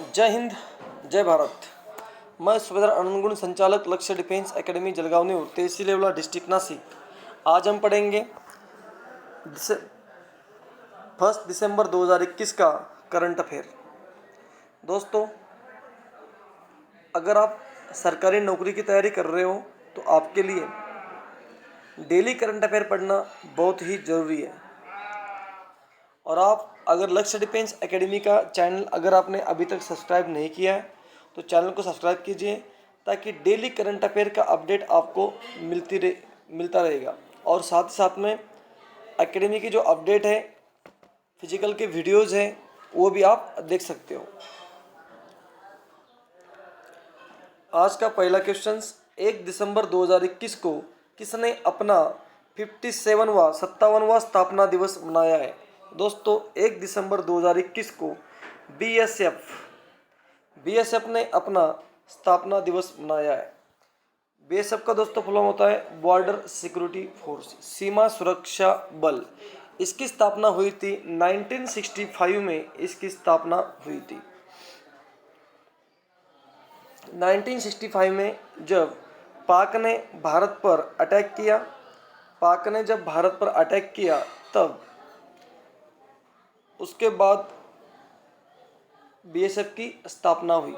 जय हिंद, जय भारत। मैं सुभेदार अनंतगुण संचालक लक्ष्य डिफेंस एकेडमी जलगांव न्यू तहसील लेवला डिस्ट्रिक्ट नासिक। आज हम पढ़ेंगे 1 दिसंबर 2021 का करंट अफेयर। दोस्तों, अगर आप सरकारी नौकरी की तैयारी कर रहे हो तो आपके लिए डेली करंट अफेयर पढ़ना बहुत ही ज़रूरी है। और आप अगर लक्ष्य डिफेंस एकेडमी का चैनल अगर आपने अभी तक सब्सक्राइब नहीं किया है तो चैनल को सब्सक्राइब कीजिए, ताकि डेली करंट अफेयर का अपडेट आपको मिलता रहेगा। और साथ ही साथ में एकेडमी की जो अपडेट है, फिजिकल के वीडियोज़ हैं, वो भी आप देख सकते हो। आज का पहला क्वेश्चन, 1 दिसंबर 2021 को किसने अपना 57वां स्थापना दिवस मनाया है? दोस्तों, 1 दिसंबर 2021 को बीएसएफ ने अपना स्थापना दिवस मनाया है। बीएसएफ का दोस्तों फुल फॉर्म होता है बॉर्डर सिक्योरिटी फोर्स, सीमा सुरक्षा बल। इसकी स्थापना हुई थी 1965 में, इसकी स्थापना हुई थी 1965 में, जब पाक ने भारत पर अटैक किया तब उसके बाद बीएसएफ की स्थापना हुई।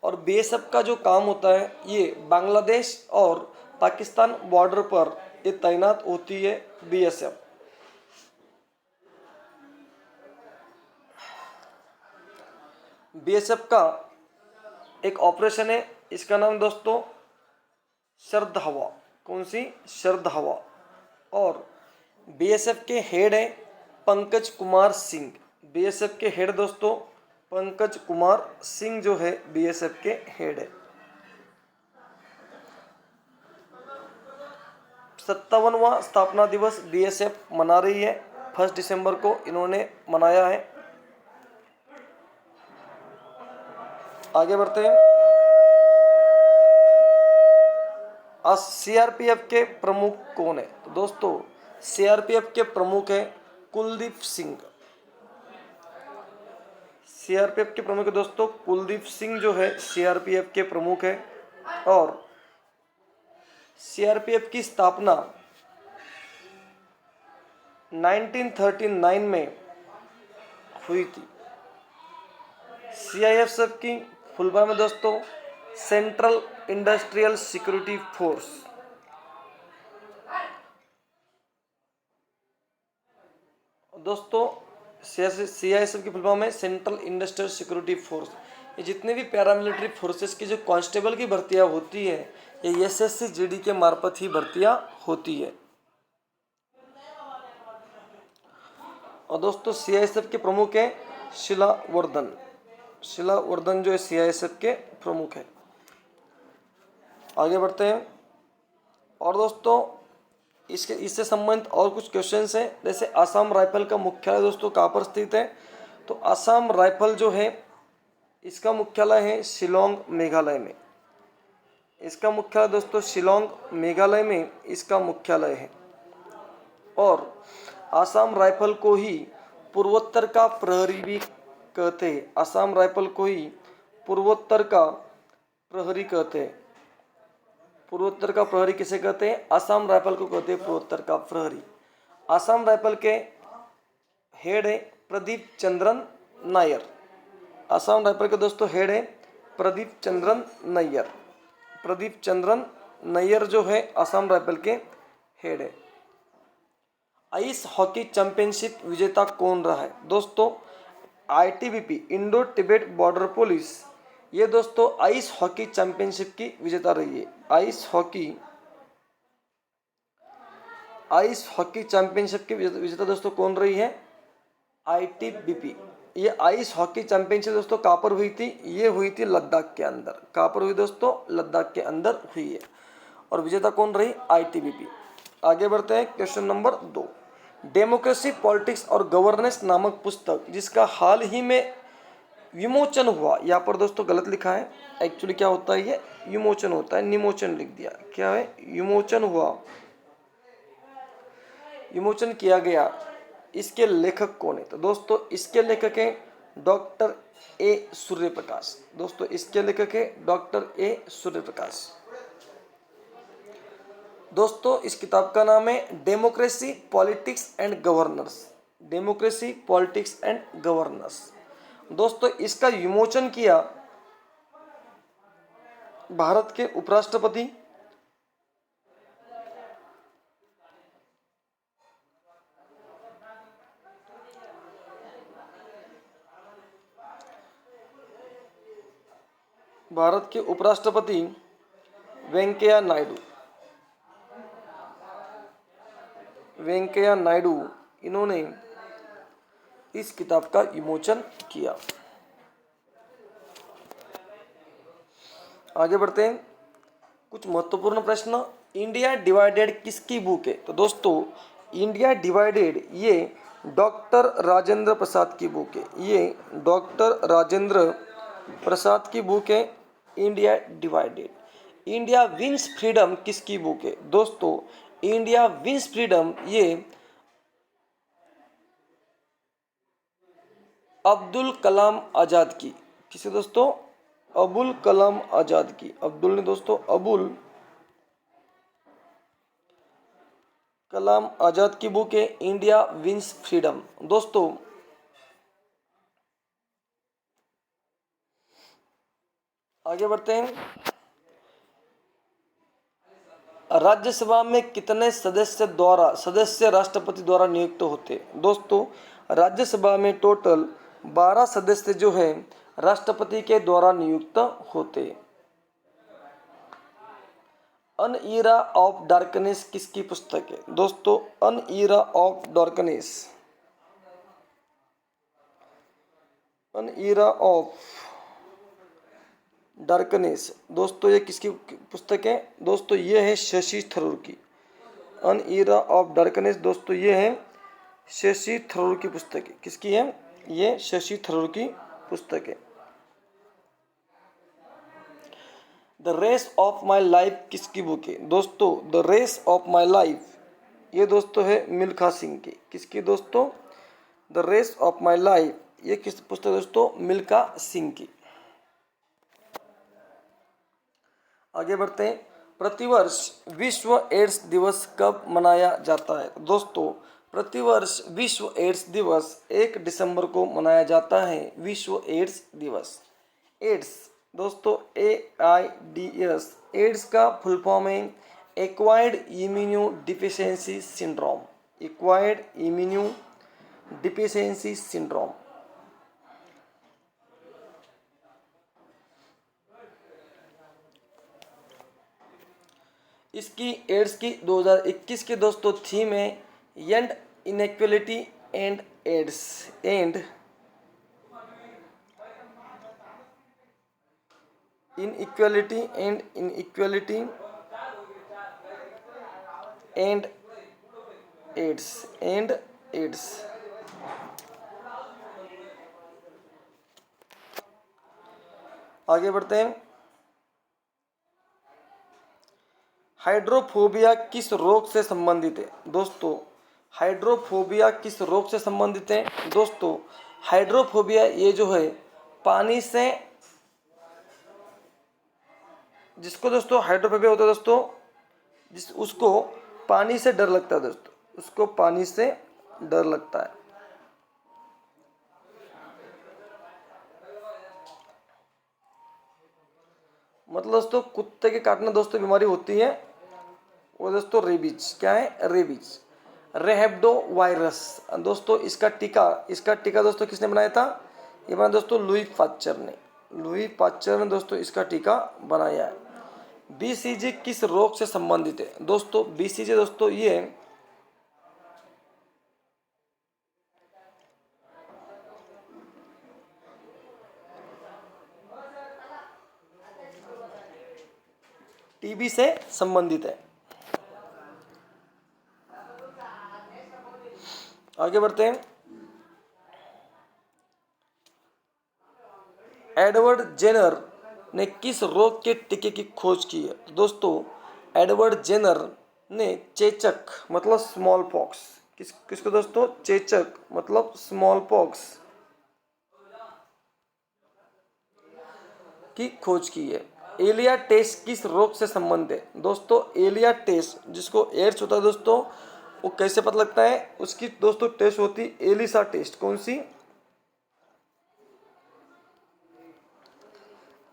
और बीएसएफ का जो काम होता है, ये बांग्लादेश और पाकिस्तान बॉर्डर पर ये तैनात होती है बीएसएफ। बीएसएफ का एक ऑपरेशन है, इसका नाम दोस्तों शरद हवा। कौन सी? शरद हवा। और बीएसएफ के हेड है पंकज कुमार सिंह। बीएसएफ के हेड दोस्तों पंकज कुमार सिंह जो है बीएसएफ के हेड है। 57वां स्थापना दिवस बीएसएफ मना रही है। 1 दिसंबर को इन्होंने मनाया है। आगे बढ़ते हैं। आज सीआरपीएफ के प्रमुख कौन है? तो दोस्तों, सीआरपीएफ के प्रमुख है कुलदीप सिंह। सीआरपीएफ के प्रमुख दोस्तों कुलदीप सिंह जो है सीआरपीएफ के प्रमुख है। और सीआरपीएफ की स्थापना 1939 में हुई थी। सीआईएसएफ की फुल फॉर्म में दोस्तों सेंट्रल इंडस्ट्रियल सिक्योरिटी फोर्स। दोस्तों, सीआईएसएफ की फुल फॉर्म है सेंट्रल इंडस्ट्रियल सिक्योरिटी फोर्स। ये जितने भी पैरामिलिट्री फोर्सेस की जो कांस्टेबल की भर्तियां होती है, ये एसएससी जीडी के मार्फत ही भर्तियां होती है। और दोस्तों, सीआईएसएफ के प्रमुख है शिलावर्धन। शिलावर्धन जो है सीआईएसएफ के प्रमुख है। आगे बढ़ते हैं। और दोस्तों, इससे संबंधित और कुछ क्वेश्चंस हैं, जैसे आसाम राइफल का मुख्यालय दोस्तों कहाँ पर स्थित है? तो आसाम राइफल जो है इसका मुख्यालय है शिलोंग मेघालय में। इसका मुख्यालय दोस्तों शिलोंग मेघालय में इसका मुख्यालय है। और आसाम राइफल को ही पूर्वोत्तर का प्रहरी भी कहते हैं। आसाम राइफल को ही पूर्वोत्तर का प्रहरी कहते हैं। पूर्वोत्तर का प्रहरी किसे कहते हैं? आसाम राइफल को कहते हैं पूर्वोत्तर का प्रहरी। आसाम राइफल के हेड है प्रदीप चंद्रन नायर। आसाम राइफल के दोस्तों हेड है प्रदीप चंद्रन नायर। प्रदीप चंद्रन नायर जो है आसाम राइफल के हेड है। आइस हॉकी चैंपियनशिप विजेता कौन रहा है? दोस्तों, ITBP Indo Tibet border police, ये दोस्तों आइस हॉकी चैंपियनशिप की विजेता रही है। आइस हॉकी चैंपियनशिप की विजेता दोस्तों कौन रही है? आईटीबीपी। ये आइस हॉकी चैंपियनशिप दोस्तों कहाँ पर हुई थी? ये हुई थी लद्दाख के अंदर। कहाँ पर हुई दोस्तों? लद्दाख के अंदर हुई है। और विजेता कौन रही? आईटीबीपी। आगे बढ़ते हैं। क्वेश्चन नंबर 2, डेमोक्रेसी पॉलिटिक्स और गवर्नेंस नामक पुस्तक जिसका हाल ही में विमोचन हुआ, यहाँ पर दोस्तों गलत लिखा है। एक्चुअली क्या होता है? ये विमोचन होता है, निमोचन लिख दिया। क्या है? विमोचन हुआ, विमोचन किया गया। इसके लेखक कौन है? तो दोस्तों इसके लेखक हैं डॉक्टर ए सूर्यप्रकाश। दोस्तों इसके लेखक है डॉक्टर ए सूर्यप्रकाश। दोस्तों इस किताब का नाम है democracy politics and governance. Democracy politics and governance. दोस्तों इसका विमोचन किया भारत के उपराष्ट्रपति वेंकैया नायडू। वेंकैया नायडू इन्होंने इस किताब का विमोचन किया। आगे बढ़ते हैं। कुछ महत्वपूर्ण प्रश्न। इंडिया डिवाइडेड किसकी बुक है? तो दोस्तों इंडिया डिवाइडेड ये डॉक्टर राजेंद्र प्रसाद की बुक है। ये डॉक्टर राजेंद्र प्रसाद की बुक है India divided. India wins freedom किसकी बुक है? दोस्तों इंडिया विंस फ्रीडम ये अब्दुल कलाम आज़ाद की। किसे दोस्तों? अबुल कलाम आज़ाद की। अब्दुल ने दोस्तों अबुल कलाम आज़ाद की बुक है इंडिया विंस फ्रीडम। दोस्तों आगे बढ़ते हैं। राज्यसभा में कितने सदस्य राष्ट्रपति द्वारा नियुक्त होते? दोस्तों राज्यसभा में टोटल 12 सदस्य जो है राष्ट्रपति के द्वारा नियुक्त होते। अन ईरा ऑफ डार्कनेस किसकी पुस्तक है? दोस्तों an era of darkness, an era of darkness दोस्तों ये किसकी पुस्तक है? दोस्तों ये है शशि थरूर की। अन ईरा ऑफ डार्कनेस दोस्तों ये है शशि थरूर की पुस्तक है। किसकी है? ये शशि थरूर की पुस्तक है। The race of my life किसकी बुक है? दोस्तों the race of my life ये दोस्तों है मिल्खा सिंह की। किसकी दोस्तों? The race of my life ये किस पुस्तक दोस्तों? मिल्खा सिंह की। आगे बढ़ते हैं। प्रतिवर्ष विश्व एड्स दिवस कब मनाया जाता है? दोस्तों प्रतिवर्ष विश्व एड्स दिवस 1 दिसंबर को मनाया जाता है। विश्व एड्स दिवस। एड्स दोस्तों AIDS, एड्स का फुल फॉर्म है acquired immuno deficiency syndrome. Acquired immuno deficiency syndrome. इसकी एड्स की 2021 के दोस्तों थीम है end inequality end AIDS. End inequality end AIDS. आगे बढ़ते हैं। हाइड्रोफोबिया किस रोग से संबंधित है? दोस्तों हाइड्रोफोबिया किस रोग से संबंधित है? दोस्तों हाइड्रोफोबिया ये जो है पानी से, जिसको दोस्तों हाइड्रोफोबिया होता है दोस्तों उसको पानी से डर लगता है। दोस्तों उसको पानी से डर लगता है। मतलब दोस्तों कुत्ते के काटने दोस्तों बीमारी होती है वो दोस्तों रेबीज। क्या है? रेबीज। रेहेब्डो वायरस दोस्तों इसका टीका दोस्तों किसने बनाया था? ये बना दोस्तों लुई पाश्चर ने दोस्तों इसका टीका बनाया है। BCG किस रोग से संबंधित है? दोस्तों BCG दोस्तों ये TB से संबंधित है। आगे बढ़ते हैं। एडवर्ड जेनर ने किस रोग के टीके की खोज की है? दोस्तों एडवर्ड जेनर ने चेचक मतलब स्मॉल पॉक्स, किसको दोस्तों? चेचक मतलब स्मॉल पॉक्स की खोज की है। एलिया टेस्ट किस रोग से संबंधित है? दोस्तों एलिया टेस्ट, जिसको एड्स होता है दोस्तों, वो कैसे पता लगता है? उसकी दोस्तों टेस्ट होती है एलिसा टेस्ट। कौन सी?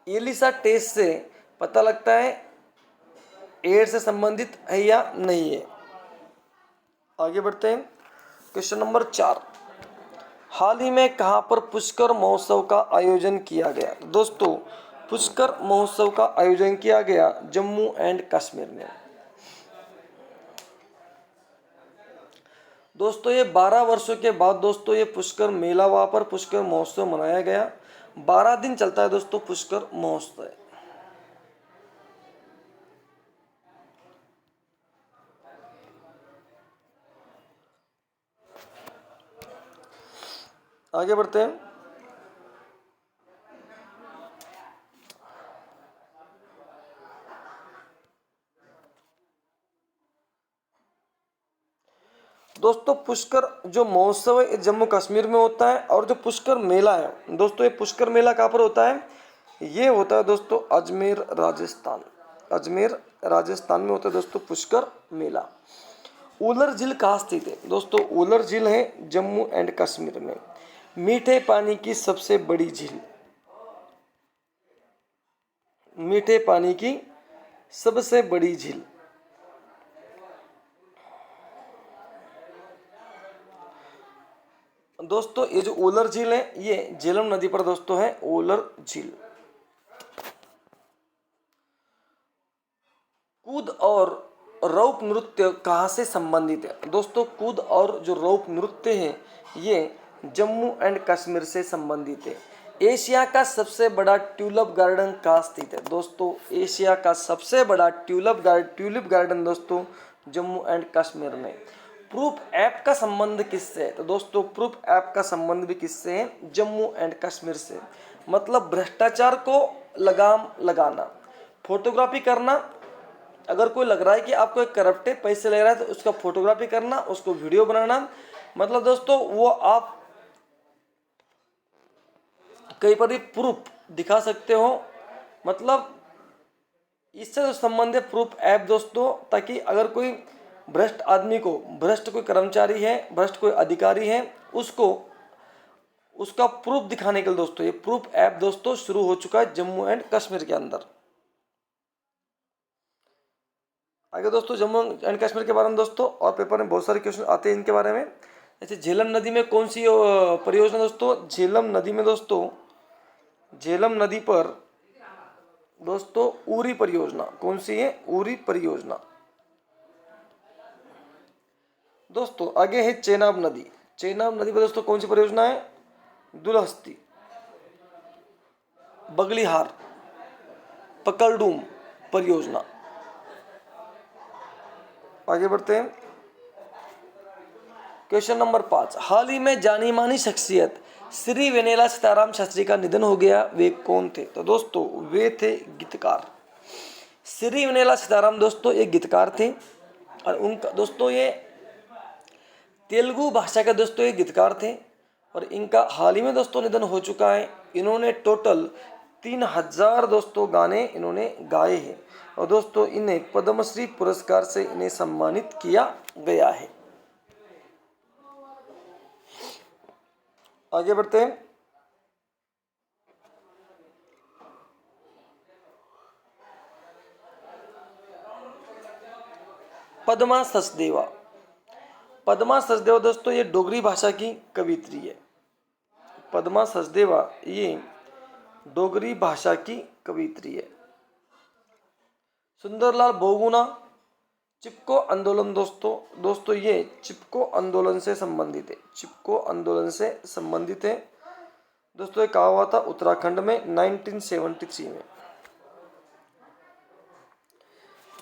एलिसा टेस्ट से पता लगता है एड्स से संबंधित है या नहीं है। आगे बढ़ते हैं। क्वेश्चन नंबर 4, हाल ही में कहां पर पुष्कर महोत्सव का आयोजन किया गया? दोस्तों पुष्कर महोत्सव का आयोजन किया गया जम्मू एंड कश्मीर में। दोस्तों ये 12 वर्षों के बाद दोस्तों ये पुष्कर मेला, वहां पर पुष्कर महोत्सव मनाया गया। 12 दिन चलता है दोस्तों पुष्कर महोत्सव। आगे बढ़ते हैं। दोस्तों पुष्कर जो महोत्सव है जम्मू कश्मीर में होता है, और जो पुष्कर मेला है दोस्तों, ये पुष्कर मेला कहाँ पर होता है? ये होता है दोस्तों अजमेर राजस्थान। अजमेर राजस्थान में होता है दोस्तों पुष्कर मेला। उलर झील कहाँ स्थित है? दोस्तों उलर झील है जम्मू एंड कश्मीर में। मीठे पानी की सबसे बड़ी झील, मीठे पानी की सबसे बड़ी झील। दोस्तों ये जो उलर झील है ये झेलम नदी पर दोस्तों है उलर झील। कूद और रौप नृत्य कहाँ से संबंधित है? दोस्तों कूद और जो रौप नृत्य है ये जम्मू एंड कश्मीर से संबंधित है। एशिया का सबसे बड़ा ट्यूलिप गार्डन कहाँ स्थित है? दोस्तों एशिया का सबसे बड़ा ट्यूलिप गार्डन दोस्तों जम्मू एंड कश्मीर में। प्रूफ ऐप का संबंध किससे है? तो दोस्तों प्रूफ ऐप का संबंध भी किससे है? जम्मू एंड कश्मीर से। मतलब भ्रष्टाचार को लगाम लगाना, फोटोग्राफी करना। अगर कोई लग रहा है कि आपको एक करप्ट है, पैसे ले रहा है, तो उसका फोटोग्राफी करना, उसको वीडियो बनाना। मतलब दोस्तों वो आप कहीं पर भी प्रूफ दिखा सकते हो। मतलब इससे जो संबंधित प्रूफ ऐप दोस्तों, ताकि अगर कोई भ्रष्ट आदमी को, भ्रष्ट कोई कर्मचारी है, भ्रष्ट कोई अधिकारी है, उसको उसका प्रूफ दिखाने के लिए दोस्तों ये प्रूफ ऐप दोस्तों शुरू हो चुका है जम्मू एंड कश्मीर के अंदर। आगे दोस्तों जम्मू एंड कश्मीर के बारे में दोस्तों और पेपर में बहुत सारे क्वेश्चन आते हैं इनके बारे में। जैसे झेलम नदी में कौन सी परियोजना? दोस्तों झेलम नदी में दोस्तों, झेलम नदी पर दोस्तों उरी परियोजना। कौन सी है? उरी परियोजना। दोस्तों आगे है चेनाब नदी। चेनाब नदी पर दोस्तों कौन सी परियोजना है? दुलहस्ती, बगलीहार, पकलडूम परियोजना। आगे बढ़ते हैं। क्वेश्चन नंबर 5, हाल ही में जानी मानी शख्सियत श्री वेनेला सीताराम शास्त्री का निधन हो गया, वे कौन थे? तो दोस्तों वे थे गीतकार। श्री वेनेला सीताराम दोस्तों एक गीतकार थे, और उनका दोस्तों ये तेलुगु भाषा के दोस्तों ये गीतकार थे, और इनका हाल ही में दोस्तों निधन हो चुका है। इन्होंने टोटल 3000 दोस्तों गाने इन्होंने गाए हैं, और दोस्तों इन्हें पद्मश्री पुरस्कार से इन्हें सम्मानित किया गया है। आगे बढ़ते हैं। पद्मा सचदेवा। पद्मा सचदेवा दोस्तों ये डोगरी भाषा की कवियत्री है। पद्मा सचदेवा ये डोगरी भाषा की कवियत्री है। सुंदरलाल बहुगुणा चिपको आंदोलन दोस्तों ये चिपको आंदोलन से संबंधित है। चिपको आंदोलन से संबंधित है दोस्तों। ये कहा हुआ था उत्तराखंड में 1973 में।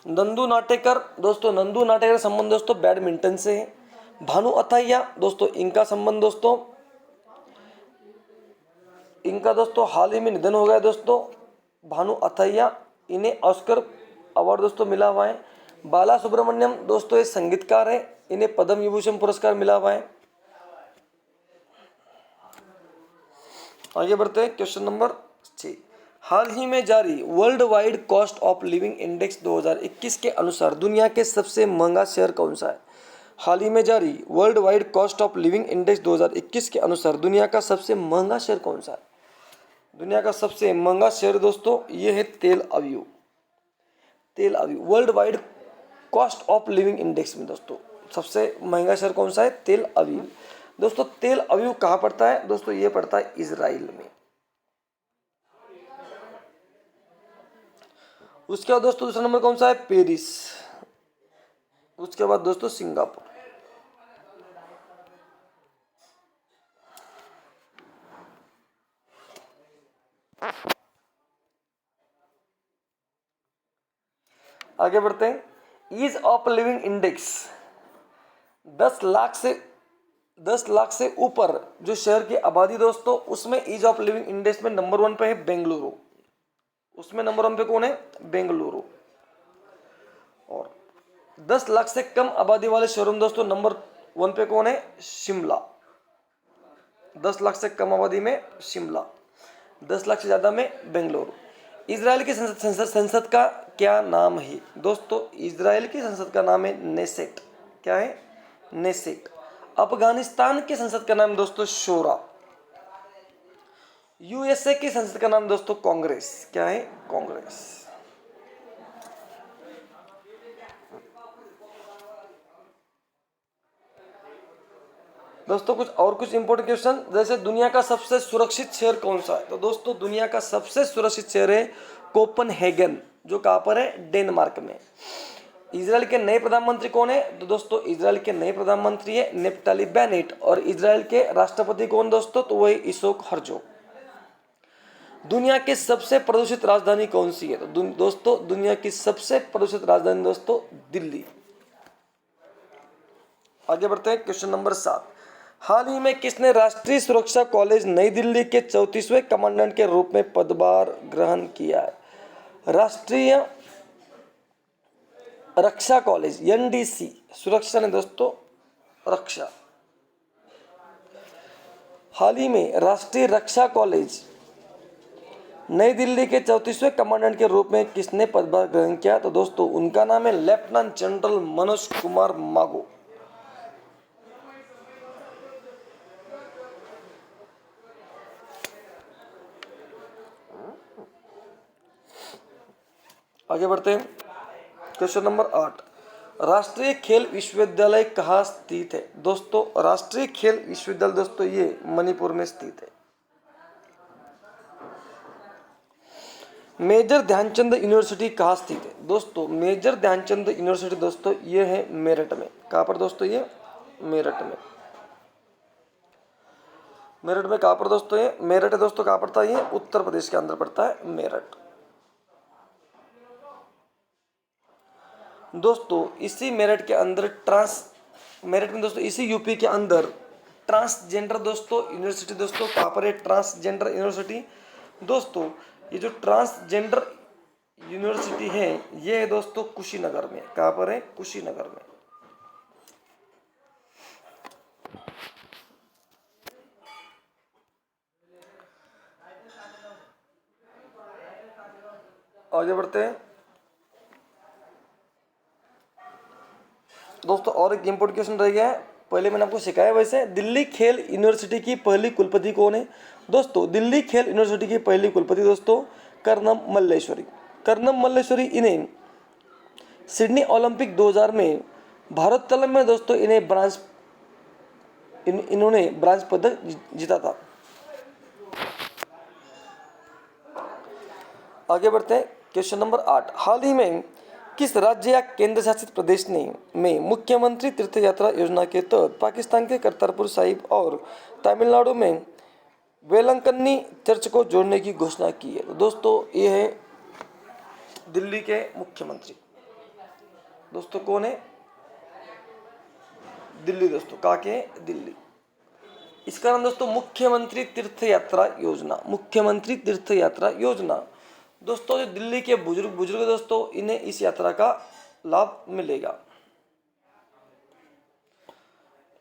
नंदू नाटेकर दोस्तों, नंदू नाटेकर संबंध दोस्तों बैडमिंटन से है। भानु अथैया दोस्तों इनका संबंध दोस्तों, इनका दोस्तों हाल ही में निधन हो गया दोस्तों। भानु अथैया, इन्हें ऑस्कर अवार्ड दोस्तों मिला हुआ है। बाला सुब्रमण्यम दोस्तों ये संगीतकार है, इन्हें पद्म विभूषण पुरस्कार मिला हुआ है। आगे बढ़ते हैं। क्वेश्चन नंबर 6, हाल ही में जारी world wide cost of living index 2021 के अनुसार दुनिया के सबसे महंगा शहर कौन सा है? हाल ही में जारी world wide cost of living index 2021 के अनुसार दुनिया का सबसे महंगा शहर कौन सा है? दुनिया का सबसे महंगा शहर दोस्तों ये है तेल अवीव। तेल Aviv world wide cost of living index में दोस्तों सबसे महंगा शहर कौन सा है? तेल अवीव। दोस्तों तेल अवीव कहाँ पड़ता है? दोस्तों ये पड़ता है इजराइल में। उसके बाद दोस्तों दूसरा नंबर कौन सा है? पेरिस। उसके बाद दोस्तों सिंगापुर। आगे बढ़ते हैं। Ease of living index 10 lakh से ऊपर जो शहर की आबादी दोस्तों उसमें ईज ऑफ लिविंग इंडेक्स में नंबर 1 पे है बेंगलुरु। उसमें नंबर 1 पे कौन है? बेंगलुरु। और 10 लाख से कम आबादी वाले शहरों में दोस्तों नंबर 1 पे कौन है? शिमला। 10 लाख से कम आबादी में शिमला, 10 लाख से ज्यादा में बेंगलुरु। इजराइल की संसद का क्या नाम है? दोस्तों इजराइल की संसद का नाम है नेसेट। क्या है? नेसेट। अफगानिस्तान की संसद का नाम दोस्तों शोरा। यूएसए की संसद का नाम दोस्तों कांग्रेस। क्या है? कांग्रेस। दोस्तों कुछ इंपोर्टेंट क्वेश्चन, जैसे दुनिया का सबसे सुरक्षित शहर कौन सा है? तो दोस्तों दुनिया का सबसे सुरक्षित शहर है कोपनहेगन, जो कहां पर है? डेनमार्क में। इजराइल के नए प्रधानमंत्री कौन है? तो दोस्तों इजराइल के नए प्रधानमंत्री है नेफ्ताली बेनेट। और इजराइल के राष्ट्रपति कौन दोस्तों? तो वही इसोक हर्जोग। दुनिया की सबसे प्रदूषित राजधानी कौन सी है? तो दोस्तों दुनिया की सबसे प्रदूषित राजधानी दोस्तों दिल्ली। आगे बढ़ते हैं क्वेश्चन नंबर 7। हाल ही में किसने राष्ट्रीय सुरक्षा कॉलेज नई दिल्ली के 34वें कमांडेंट के रूप में पदभार ग्रहण किया है? राष्ट्रीय रक्षा कॉलेज एनडीसी, सुरक्षा ने दोस्तों रक्षा। हाल ही में राष्ट्रीय रक्षा कॉलेज नई दिल्ली के 34वें कमांडेंट के रूप में किसने पदभार ग्रहण किया? तो दोस्तों उनका नाम है लेफ्टिनेंट जनरल मनोज कुमार मागो। आगे बढ़ते हैं क्वेश्चन नंबर 8। राष्ट्रीय खेल विश्वविद्यालय कहाँ स्थित है? दोस्तों राष्ट्रीय खेल विश्वविद्यालय दोस्तों ये मणिपुर में स्थित है। मेजर ध्यानचंद यूनिवर्सिटी कहाँ स्थित है? दोस्तों मेजर ध्यानचंद यूनिवर्सिटी दोस्तों ये है मेरठ में। कहाँ पर दोस्तों? ये मेरठ में। मेरठ में कहाँ पर दोस्तों? ये मेरठ है दोस्तों। कहाँ पड़ता है? ये उत्तर प्रदेश के अंदर पड़ता है मेरठ। दोस्तों इसी मेरठ के अंदर मेरठ में दोस्तों इसी यूपी के अंदर ट्रांसजेंडर दोस्तों यूनिवर्सिटी दोस्तों कहाँ पर है? Transgender university. दोस्तों ये जो ट्रांसजेंडर यूनिवर्सिटी है ये है दोस्तों कुशीनगर में। कहाँ पर है? कुशीनगर में। आगे बढ़ते हैं दोस्तों, और एक इम्पोर्टेंट क्वेश्चन रह गया है, पहले मैंने आपको सिखाया वैसे। दिल्ली खेल यूनिवर्सिटी की पहली कुलपति कौन है? दोस्तों दिल्ली खेल यूनिवर्सिटी की पहली कुलपति दोस्तों कर्नम मल्लेश्वरी। कर्नम मल्लेश्वरी इन्हें सिडनी ओलंपिक 2000 में भारोत्तोलन में दोस्तों इन्होंने ब्रांज पदक जीता था। आगे बढ़ते हैं क्वेश्चन नंबर 8। हाल ही में किस राज्य या केंद्र शासित प्रदेश ने में मुख्यमंत्री तीर्थ यात्रा योजना के तहत पाकिस्तान के करतारपुर साहिब और तमिलनाडु में वेलंकन्नी चर्च को जोड़ने की घोषणा की है? तो दोस्तों ये है दिल्ली के मुख्यमंत्री। दोस्तों कौन है? दिल्ली दोस्तों। कहाँ के? दिल्ली। इसका नाम दोस्तों मुख्यमंत्री तीर्थ यात्रा योजना। मुख्यमंत्री तीर्थ यात्रा योजना। दोस्तों जो दिल्ली के बुजुर्ग दोस्तों इन्हें इस यात्रा का लाभ मिलेगा।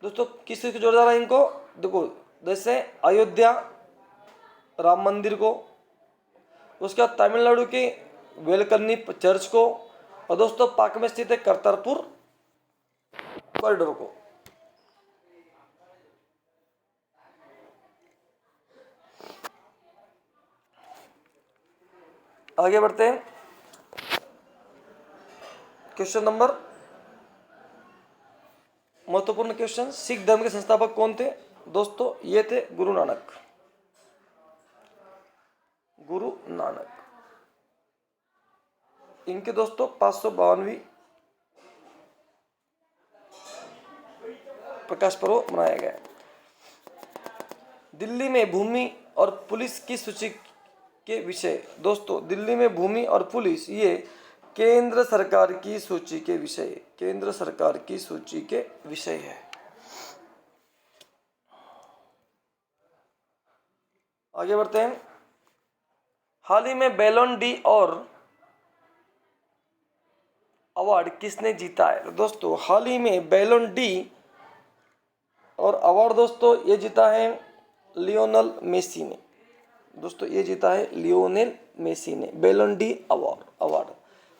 दोस्तों किस चीज को जोड़ा जा रहा है इनको? देखो जैसे अयोध्या राम मंदिर को, उसके बाद तमिलनाडु की वेलकन्नी चर्च को, और दोस्तों पाक में स्थित है करतारपुर कॉरिडोर को। आगे बढ़ते हैं। क्वेश्चन नंबर, महत्वपूर्ण क्वेश्चन, सिख धर्म के संस्थापक कौन थे? दोस्तों ये थे गुरु नानक। गुरु नानक, इनके दोस्तों 552वीं प्रकाश पर्व मनाया गया। दिल्ली में भूमि और पुलिस की सूची के विषय, दोस्तों दिल्ली में भूमि और पुलिस ये केंद्र सरकार की सूची के विषय, केंद्र सरकार की सूची के विषय है। आगे बढ़ते हैं। हाल ही में बैलोन डी और अवार्ड किसने जीता है? दोस्तों हाल ही में बैलोन डी और अवार्ड दोस्तों ये जीता है लियोनेल मेसी ने। दोस्तों ये जीता है लियोनेल मेसी ने बैलोन डी अवार्ड।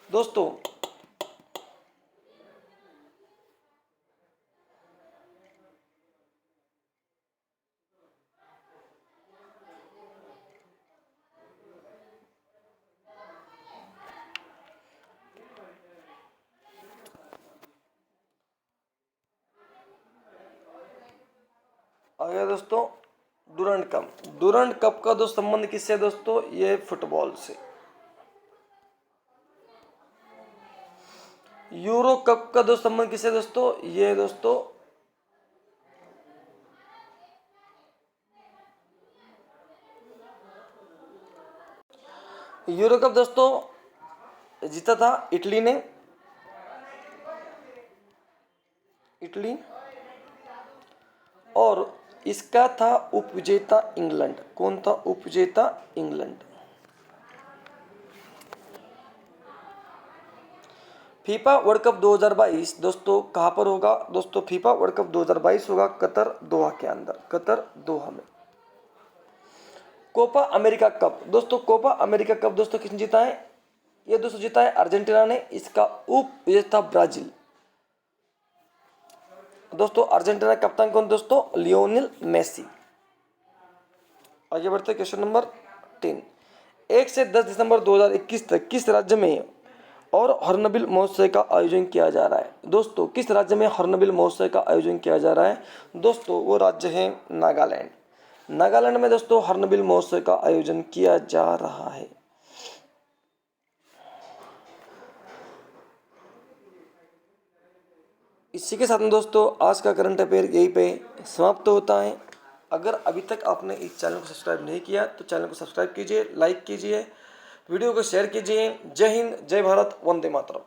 दोस्तों आगे दोस्तों डूरंड कप का दोस्त संबंध किससे? दोस्तों ये फुटबॉल से। यूरो कप का दोस्त संबंध किससे? दोस्तों ये दोस्तों यूरो कप दोस्तों जीता था इटली ने, इटली, और इसका था उपविजेता इंग्लैंड। कौन था उपविजेता? इंग्लैंड। फीफा वर्ल्ड कप 2022 दोस्तों कहां पर होगा? दोस्तों फीफा वर्ल्ड कप 2022 होगा कतर दोहा के अंदर, कतर दोहा में। कोपा अमेरिका कप, दोस्तों कोपा अमेरिका कप दोस्तों किसने जीता है? ये दोस्तों जीता है अर्जेंटीना ने, इसका उपविजेता ब्राजील। दोस्तों अर्जेंटीना कप्तान कौन? दोस्तों लियोनेल मेसी। आगे बढ़ते क्वेश्चन नंबर 3। 1 से 10 दिसंबर 2021 तक किस राज्य में और हॉर्नबिल महोत्सव का आयोजन किया जा रहा है? दोस्तों किस राज्य में हॉर्नबिल महोत्सव का आयोजन किया जा रहा है? दोस्तों वो राज्य है नागालैंड। नागालैंड में दोस्तों हॉर्नबिल महोत्सव का आयोजन किया जा रहा है। इसी के साथ में दोस्तों आज का करंट अफेयर यहीं पे समाप्त होता है। अगर अभी तक आपने इस चैनल को सब्सक्राइब नहीं किया तो चैनल को सब्सक्राइब कीजिए, लाइक कीजिए, वीडियो को शेयर कीजिए। जय हिंद, जय भारत, वंदे मातरम।